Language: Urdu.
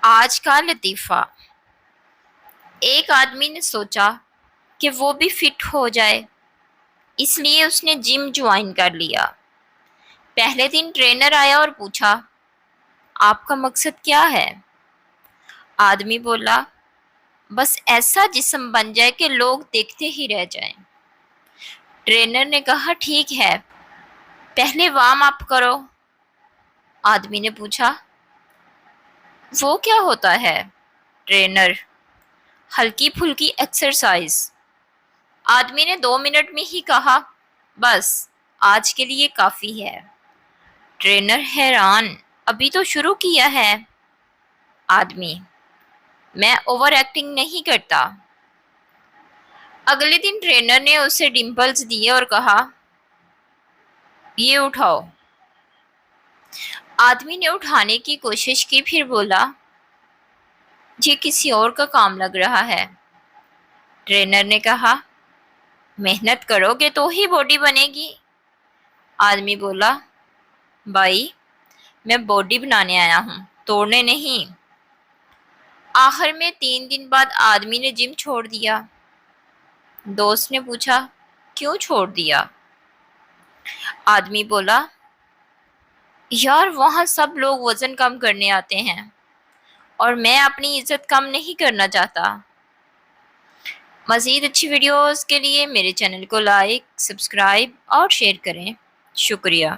آج کا لطیفہ۔ ایک آدمی نے سوچا کہ وہ بھی فٹ ہو جائے، اس لیے اس نے جم جوائن کر لیا۔ پہلے دن ٹرینر آیا اور پوچھا، آپ کا مقصد کیا ہے؟ آدمی بولا، بس ایسا جسم بن جائے کہ لوگ دیکھتے ہی رہ جائیں۔ ٹرینر نے کہا، ٹھیک ہے، پہلے وارم اپ کرو۔ آدمی نے پوچھا، وہ کیا ہوتا ہے؟ ٹرینر، ہلکی پھلکی ایکسرسائز۔ آدمی نے 2 منٹ میں ہی کہا، بس آج کے لیے کافی ہے۔ ٹرینر حیران، ابھی تو شروع کیا ہے۔ آدمی، میں اوور ایکٹنگ نہیں کرتا۔ اگلے دن ٹرینر نے اسے ڈمپلز دیے اور کہا، یہ اٹھاؤ۔ آدمی نے اٹھانے کی کوشش کی، پھر بولا، یہ کسی اور کا کام لگ رہا ہے۔ ٹرینر نے کہا، محنت کرو گے تو ہی باڈی بنے گی۔ آدمی بولا، بھائی میں باڈی بنانے آیا ہوں، توڑنے نہیں۔ آخر میں 3 دن بعد آدمی نے جم چھوڑ دیا۔ دوست نے پوچھا، کیوں چھوڑ دیا؟ آدمی بولا، یار وہاں سب لوگ وزن کم کرنے آتے ہیں اور میں اپنی عزت کم نہیں کرنا چاہتا۔ مزید اچھی ویڈیوز کے لیے میرے چینل کو لائک، سبسکرائب اور شیئر کریں۔ شکریہ۔